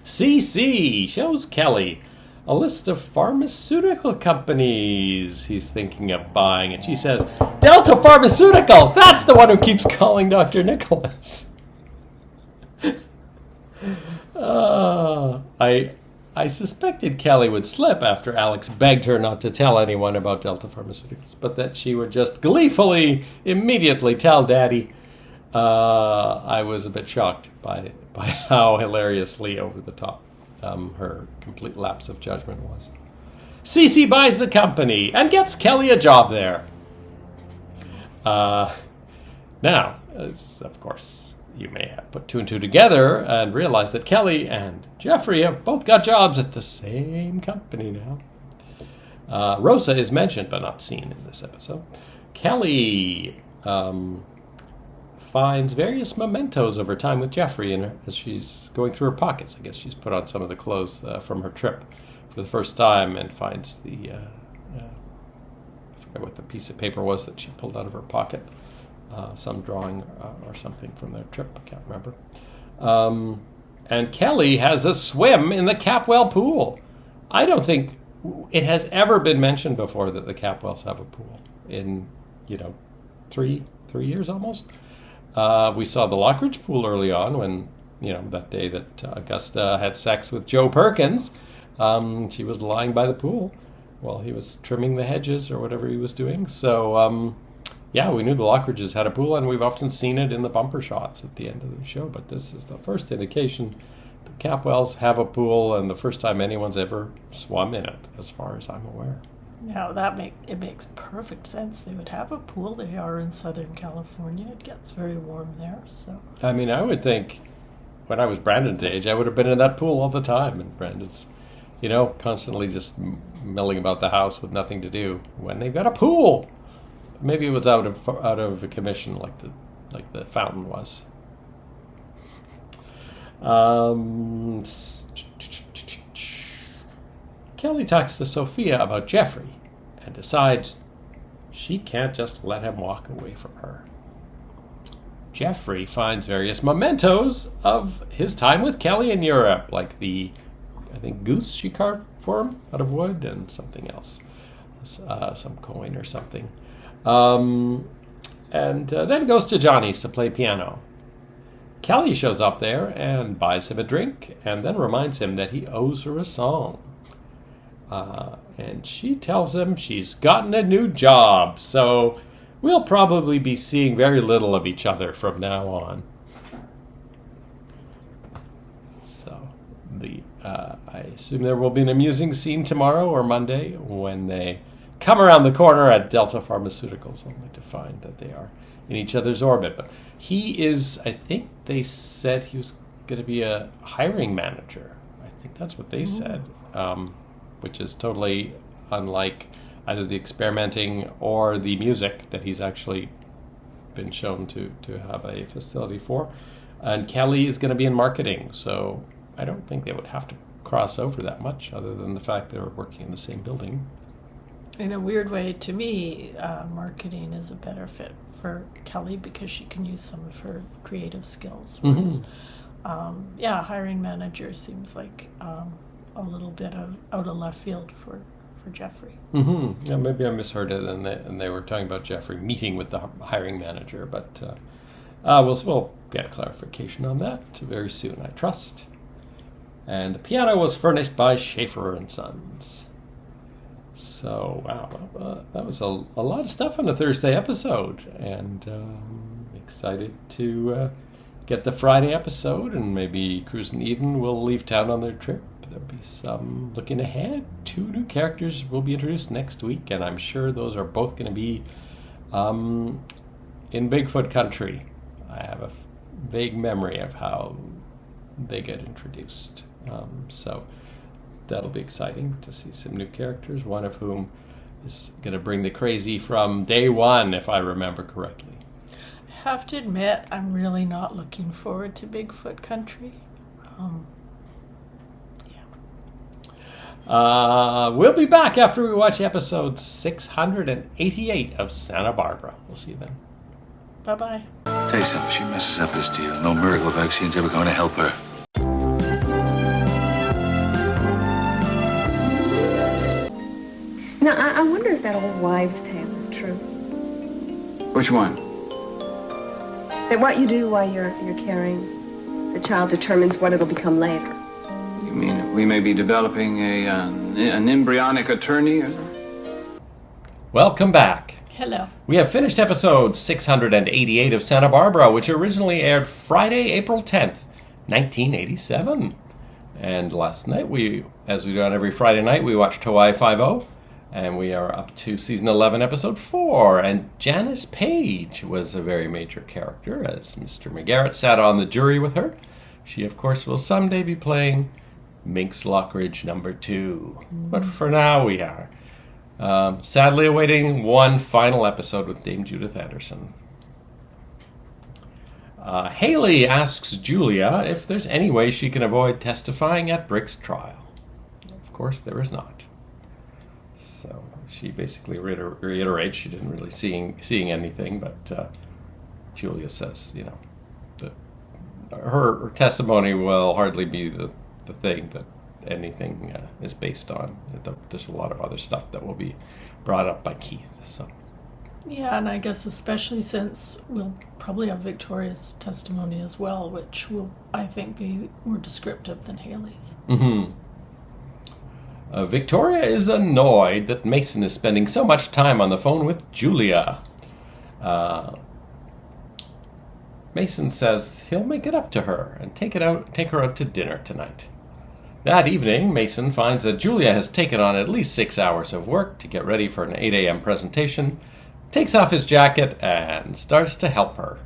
CC shows Kelly a list of pharmaceutical companies he's thinking of buying. And she says, Delta Pharmaceuticals! That's the one who keeps calling Dr. Nicholas. I suspected Kelly would slip after Alex begged her not to tell anyone about Delta Pharmaceuticals, but that she would just gleefully, immediately tell Daddy. I was a bit shocked by how hilariously over the top her complete lapse of judgment was. Cece buys the company and gets Kelly a job there. Now, of course, you may have put two and two together and realized that Kelly and Jeffrey have both got jobs at the same company now. Rosa is mentioned but not seen in this episode. Kelly finds various mementos of her time with Jeffrey as she's going through her pockets. I guess she's put on some of the clothes from her trip for the first time and finds the, I forget what the piece of paper was that she pulled out of her pocket. Some drawing or something from their trip, I can't remember. And Kelly has a swim in the Capwell pool. I don't think it has ever been mentioned before that the Capwells have a pool in, 3 years almost. We saw the Lockridge pool early on when, that day that Augusta had sex with Joe Perkins. She was lying by the pool while he was trimming the hedges or whatever he was doing. So, yeah, we knew the Lockridges had a pool, and we've often seen it in the bumper shots at the end of the show. But this is the first indication the Capwells have a pool, and the first time anyone's ever swum in it, as far as I'm aware. Now it makes perfect sense. They would have a pool. They are in Southern California. It gets very warm there. So I mean, I would think when I was Brandon's age, I would have been in that pool all the time. And Brandon's, constantly just milling about the house with nothing to do when they've got a pool. Maybe it was out of commission, like the fountain was. Kelly talks to Sophia about Jeffrey and decides she can't just let him walk away from her. Jeffrey finds various mementos of his time with Kelly in Europe, like the, I think, goose she carved for him out of wood and something else, some coin or something. And then goes to Johnny's to play piano. Kelly shows up there and buys him a drink and then reminds him that he owes her a song. And she tells him she's gotten a new job, so we'll probably be seeing very little of each other from now on. So, I assume there will be an amusing scene tomorrow or Monday when they come around the corner at Delta Pharmaceuticals, only to find that they are in each other's orbit. But he is, I think they said he was going to be a hiring manager. I think that's what they said. Which is totally unlike either the experimenting or the music that he's actually been shown to have a facility for. And Kelly is going to be in marketing, so I don't think they would have to cross over that much, other than the fact they're working in the same building. in a weird way, to me, marketing is a better fit for Kelly because she can use some of her creative skills. Whereas, hiring manager seems like a little bit of out of left field for Jeffrey. Mm-hmm. Yeah, maybe I misheard it, and they were talking about Jeffrey meeting with the hiring manager, but We'll get clarification on that very soon, I trust. And the piano was furnished by Schaefer and Sons. So, wow, that was a lot of stuff on a Thursday episode. And excited to get the Friday episode. And maybe Cruz and Eden will leave town on their trip. There'll be some looking ahead. 2 new characters will be introduced next week. And I'm sure those are both going to be in Bigfoot country. I have a vague memory of how they get introduced. So that'll be exciting to see some new characters, one of whom is going to bring the crazy from day one, if I remember correctly. I have to admit, I'm really not looking forward to Bigfoot country. We'll be back after we watch episode 688 of Santa Barbara. We'll see you then. Bye-bye. Tell you something, she messes up this deal. No miracle vaccine's ever going to help her. Now, I wonder if that old wives' tale is true. Which one? That what you do while you're carrying the child determines what it'll become later. You mean we may be developing an embryonic attorney or something? Welcome back. Hello. We have finished episode 688 of Santa Barbara, which originally aired Friday, April 10th, 1987. And last night, as we do on every Friday night, we watched Hawaii Five-0. And we are up to season 11, episode 4. And Janice Page was a very major character, as Mr. McGarrett sat on the jury with her. She, of course, will someday be playing Minx Lockridge number 2. But for now, we are sadly awaiting one final episode with Dame Judith Anderson. Haley asks Julia if there's any way she can avoid testifying at Brick's trial. Of course, there is not. So she basically reiterates she didn't really seeing anything, but Julia says, that her testimony will hardly be the thing that anything is based on. There's a lot of other stuff that will be brought up by Keith. So Yeah, and I guess especially since we'll probably have Victoria's testimony as well, which will, I think, be more descriptive than Haley's. Mm-hmm. Victoria is annoyed that Mason is spending so much time on the phone with Julia. Mason says he'll make it up to her and take her out to dinner tonight. That evening, Mason finds that Julia has taken on at least 6 hours of work to get ready for an 8 a.m. presentation, takes off his jacket, and starts to help her.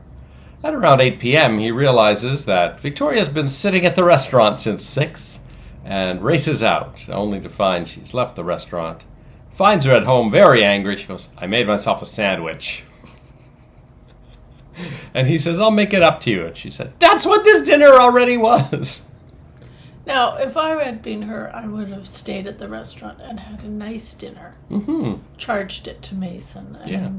At around 8 p.m., he realizes that Victoria's been sitting at the restaurant since 6, and races out, only to find she's left the restaurant. Finds her at home very angry. She goes, "I made myself a sandwich." And he says, "I'll make it up to you." And she said, "That's what this dinner already was." Now, if I had been her, I would have stayed at the restaurant and had a nice dinner. Mm-hmm. Charged it to Mason. Yeah.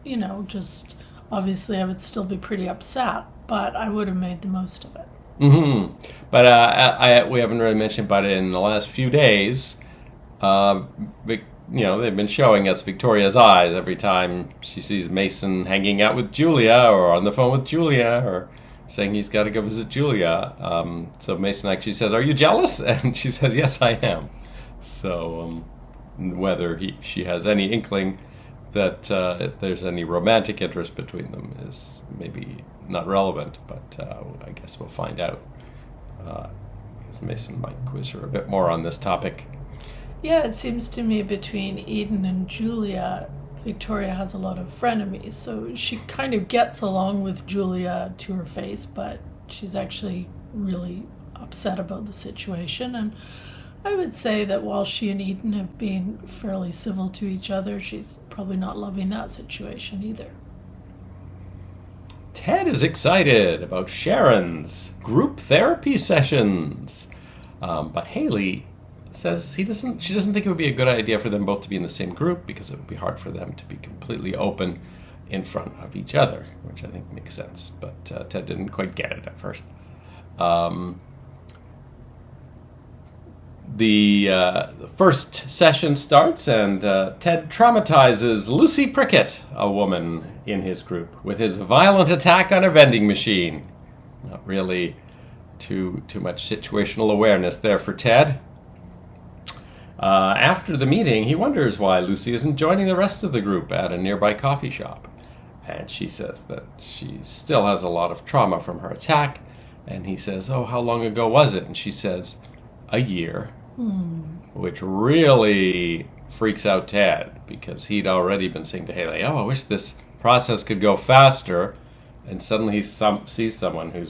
And, just, obviously I would still be pretty upset, but I would have made the most of it. Mm-hmm. But we haven't really mentioned, but in the last few days, they've been showing us Victoria's eyes every time she sees Mason hanging out with Julia or on the phone with Julia or saying he's got to go visit Julia. So Mason actually says, "Are you jealous?" And she says, "Yes, I am." So whether she has any inkling that there's any romantic interest between them is maybe not relevant, but I guess we'll find out. Because Mason might quiz her a bit more on this topic. Yeah, it seems to me between Eden and Julia, Victoria has a lot of frenemies, so she kind of gets along with Julia to her face, but she's actually really upset about the situation. And I would say that while she and Eden have been fairly civil to each other, she's probably not loving that situation either. Ted is excited about Sharon's group therapy sessions, but Haley says she doesn't think it would be a good idea for them both to be in the same group because it would be hard for them to be completely open in front of each other, which I think makes sense. But Ted didn't quite get it at first. The first session starts, and Ted traumatizes Lucy Prickett, a woman in his group, with his violent attack on a vending machine. Not really too much situational awareness there for Ted. After the meeting, he wonders why Lucy isn't joining the rest of the group at a nearby coffee shop. And she says that she still has a lot of trauma from her attack. And he says, "Oh, how long ago was it?" And she says, "A year." Which really freaks out Ted, because he'd already been saying to Haley, "Oh, I wish this process could go faster." And suddenly he sees someone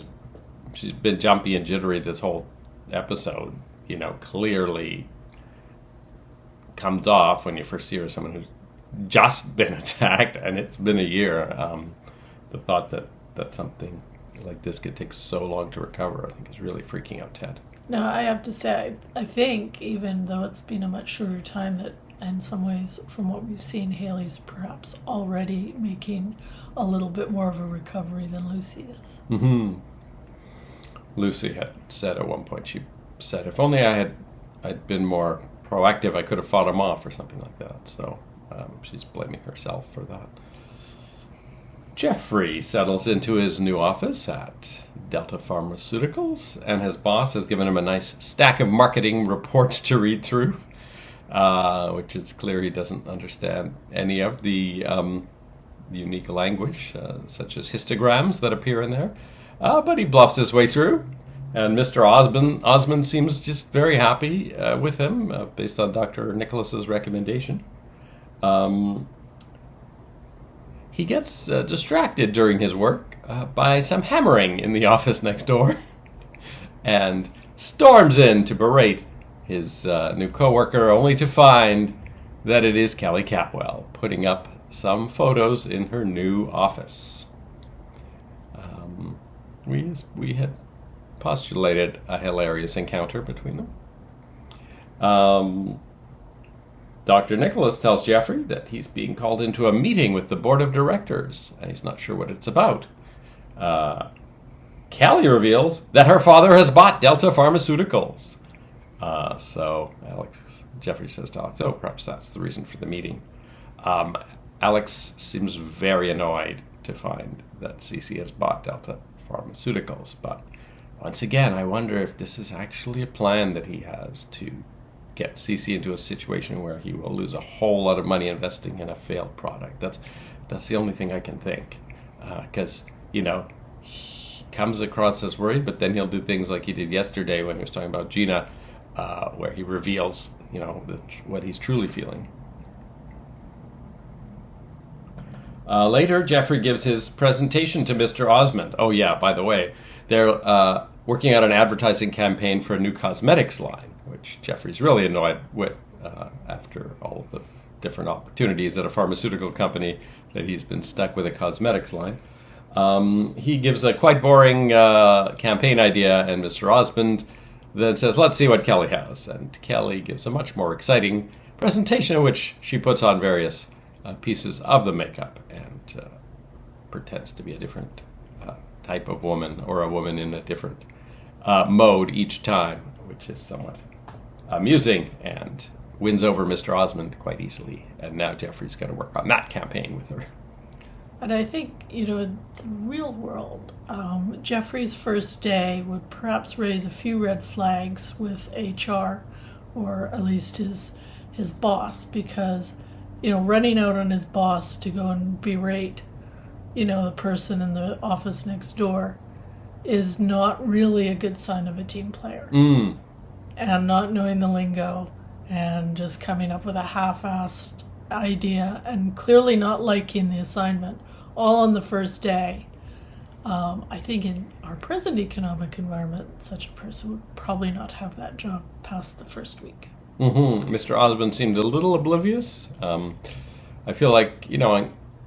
she's been jumpy and jittery this whole episode, clearly comes off when you first see her, someone who's just been attacked, and it's been a year. The thought that something like this could take so long to recover, I think, is really freaking out Ted. No, I have to say, I think, even though it's been a much shorter time, that in some ways, from what we've seen, Haley's perhaps already making a little bit more of a recovery than Lucy is. Mm-hmm. Lucy had said at one point, she said, "If only I'd been more proactive, I could have fought him off," or something like that. So she's blaming herself for that. Jeffrey settles into his new office at Delta Pharmaceuticals, and his boss has given him a nice stack of marketing reports to read through, which it's clear he doesn't understand any of the unique language, such as histograms that appear in there. But he bluffs his way through, and Mr. Osmond seems just very happy with him, based on Dr. Nicholas's recommendation. He gets distracted during his work by some hammering in the office next door and storms in to berate his new coworker, only to find that it is Kelly Capwell putting up some photos in her new office. We had postulated a hilarious encounter between them. Dr. Nicholas tells Jeffrey that he's being called into a meeting with the board of directors, and he's not sure what it's about. Callie reveals that her father has bought Delta Pharmaceuticals. So Jeffrey says to Alex, "Oh, perhaps that's the reason for the meeting." Alex seems very annoyed to find that Cece has bought Delta Pharmaceuticals, but once again, I wonder if this is actually a plan that he has to get Cece into a situation where he will lose a whole lot of money investing in a failed product. That's the only thing I can think, because he comes across as worried, but then he'll do things like he did yesterday when he was talking about Gina, where he reveals what he's truly feeling. Later, Jeffrey gives his presentation to Mr. Osmond. Oh yeah, by the way, they're working on an advertising campaign for a new cosmetics line, which Jeffrey's really annoyed with after all of the different opportunities at a pharmaceutical company that he's been stuck with a cosmetics line. He gives a quite boring campaign idea, and Mr. Osmond then says, "Let's see what Kelly has." And Kelly gives a much more exciting presentation in which she puts on various pieces of the makeup and pretends to be a different type of woman, or a woman in a different mode each time, which is somewhat amusing and wins over Mr. Osmond quite easily. And now Jeffrey's got to work on that campaign with her. And I think, in the real world, Jeffrey's first day would perhaps raise a few red flags with HR, or at least his boss, because, running out on his boss to go and berate, the person in the office next door is not really a good sign of a team player. And not knowing the lingo and just coming up with a half-assed idea and clearly not liking the assignment, all on the first day. I think in our present economic environment, such a person would probably not have that job past the first week. Mr. Osmond seemed a little oblivious. I feel like,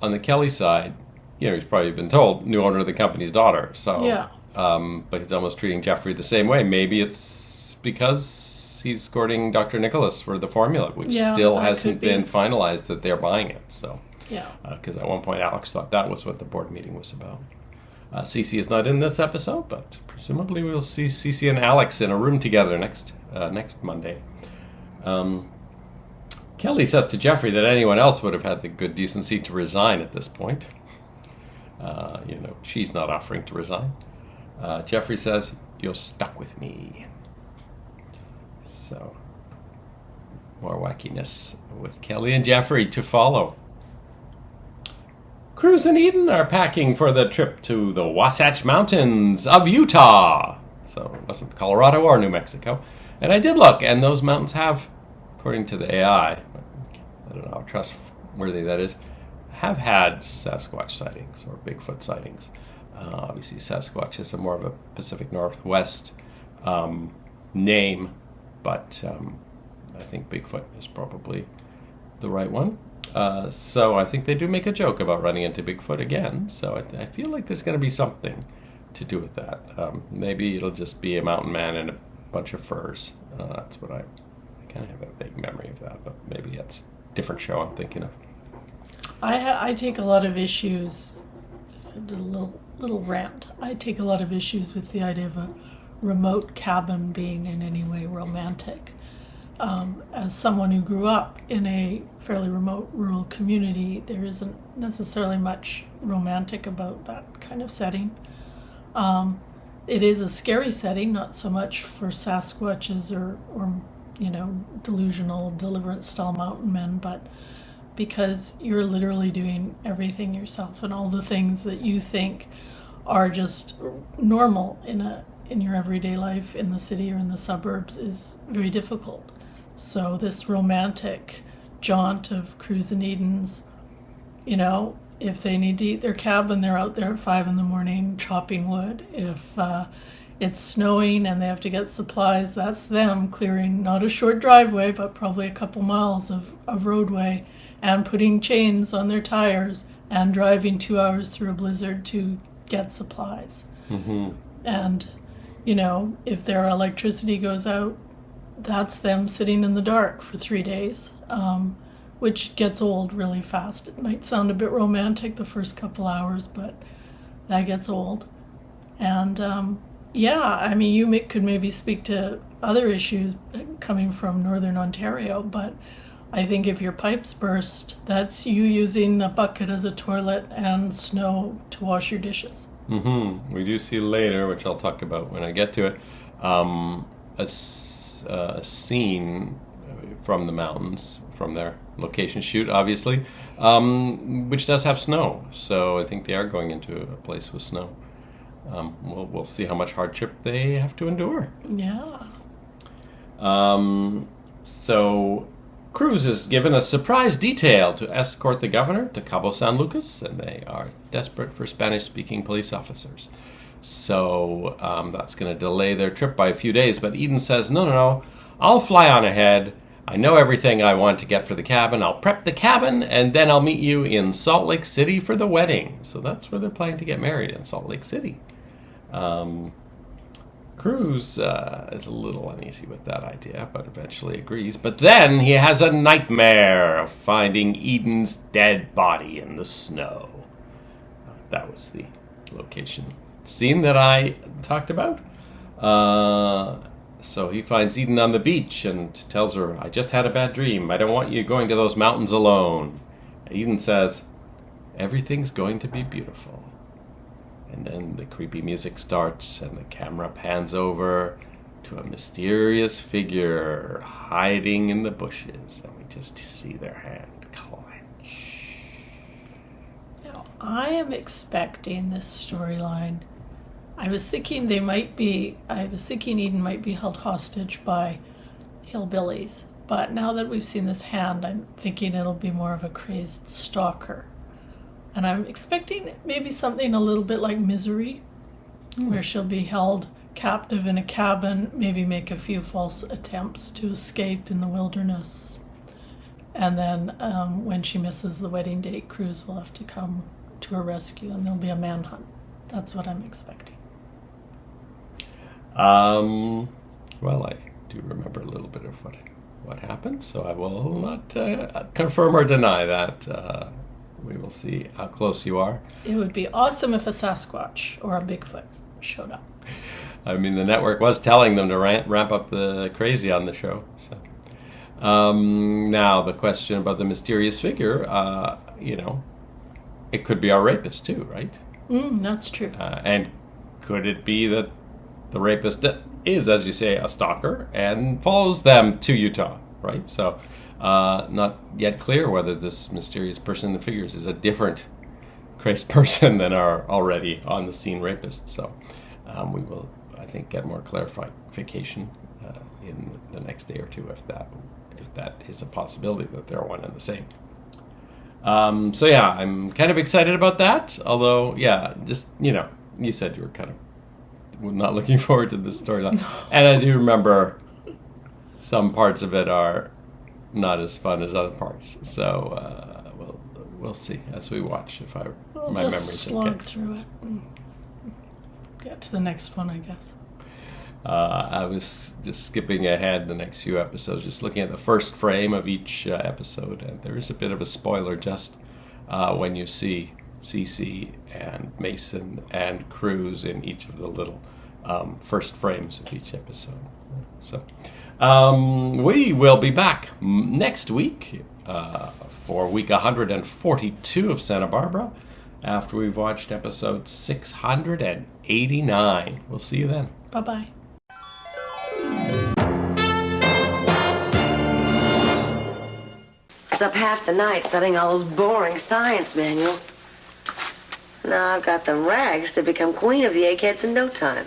on the Kelly side, he's probably been told, new owner of the company's daughter. So, yeah. But he's almost treating Jeffrey the same way. Maybe it's because he's courting Dr. Nicholas for the formula, which still hasn't been finalized that they're buying it. So, yeah. Because at one point Alex thought that was what the board meeting was about. Cece is not in this episode, but presumably we'll see Cece and Alex in a room together next Monday. Kelly says to Jeffrey that anyone else would have had the good decency to resign at this point. She's not offering to resign. Jeffrey says, "You're stuck with me." So, more wackiness with Kelly and Jeffrey to follow. Cruz and Eden are packing for the trip to the Wasatch Mountains of Utah. So it wasn't Colorado or New Mexico. And I did look, and those mountains have, according to the AI, I don't know how trustworthy that is, have had Sasquatch sightings or Bigfoot sightings. Obviously, Sasquatch is more of a Pacific Northwest name, but I think Bigfoot is probably the right one. So I think they do make a joke about running into Bigfoot again. So I feel like there's going to be something to do with that. Maybe it'll just be a mountain man and a bunch of furs. That's what I kind of have a vague memory of that, but maybe it's a different show I'm thinking of. I take a lot of issues, just a little rant. I take a lot of issues with the idea of a remote cabin being in any way romantic. As someone who grew up in a fairly remote rural community, there isn't necessarily much romantic about that kind of setting. It is a scary setting, not so much for Sasquatches or delusional deliverance-style mountain men, but because you're literally doing everything yourself, and all the things that you think are just normal in your everyday life in the city or in the suburbs is very difficult. So this romantic jaunt of Cruz and Eden's, if they need to eat their cabin, they're out there at 5 a.m. chopping wood. If it's snowing and they have to get supplies, that's them clearing not a short driveway, but probably a couple miles of roadway, and putting chains on their tires and driving 2 hours through a blizzard to get supplies. Mm-hmm. And, if their electricity goes out, that's them sitting in the dark for 3 days, which gets old really fast. It might sound a bit romantic the first couple hours, but that gets old. And you could maybe speak to other issues coming from Northern Ontario, but I think if your pipes burst, that's you using a bucket as a toilet and snow to wash your dishes. Mm-hmm. We do see later, which I'll talk about when I get to it, a scene from the mountains, from their location shoot, obviously, which does have snow. So I think they are going into a place with snow. We'll see how much hardship they have to endure. Yeah. So Cruz is given a surprise detail to escort the governor to Cabo San Lucas, and they are desperate for Spanish-speaking police officers. So that's going to delay their trip by a few days. But Eden says, no, I'll fly on ahead. I know everything I want to get for the cabin. I'll prep the cabin, and then I'll meet you in Salt Lake City for the wedding. So that's where they're planning to get married, in Salt Lake City. Cruz is a little uneasy with that idea, but eventually agrees. But then he has a nightmare of finding Eden's dead body in the snow. That was the location scene that I talked about. So he finds Eden on the beach and tells her, "I just had a bad dream. I don't want you going to those mountains alone." And Eden says, "Everything's going to be beautiful." And then the creepy music starts and the camera pans over to a mysterious figure hiding in the bushes. And we just see their hand clench. Now, I am expecting this storyline. I was thinking Eden might be held hostage by hillbillies. But now that we've seen this hand, I'm thinking it'll be more of a crazed stalker. And I'm expecting maybe something a little bit like Misery, where she'll be held captive in a cabin, maybe make a few false attempts to escape in the wilderness. And then when she misses the wedding date, Cruz will have to come to her rescue, and there'll be a manhunt. That's what I'm expecting. Well, I do remember a little bit of what happened, so I will not confirm or deny that we will see how close you are. It would be awesome if a Sasquatch or a Bigfoot showed up. I mean, the network was telling them to ramp up the crazy on the show. So, now the question about the mysterious figure, it could be our rapist too, right? That's true. And could it be that the rapist is, as you say, a stalker and follows them to Utah, right? So, not yet clear whether this mysterious person in the figures is a different crazed person than our already on the scene rapist. So, we will, I think, get more clarification in the next day or two if that is a possibility that they're one and the same. So yeah, I'm kind of excited about that. Although, yeah, just you said you were kind of not looking forward to this storyline, and I do remember some parts of it are not as fun as other parts. So we'll see as we watch if my memory's just slog okay. through it and get to the next one, I guess. I was just skipping ahead the next few episodes, just looking at the first frame of each episode, and there is a bit of a spoiler just when you see Cece and Mason and Cruz in each of the little first frames of each episode. So we will be back next week for week 142 of Santa Barbara after we've watched episode 689. We'll see you then. Bye-bye. Up half the night studying all those boring science manuals. Now I've got the rags to become queen of the eggheads in no time.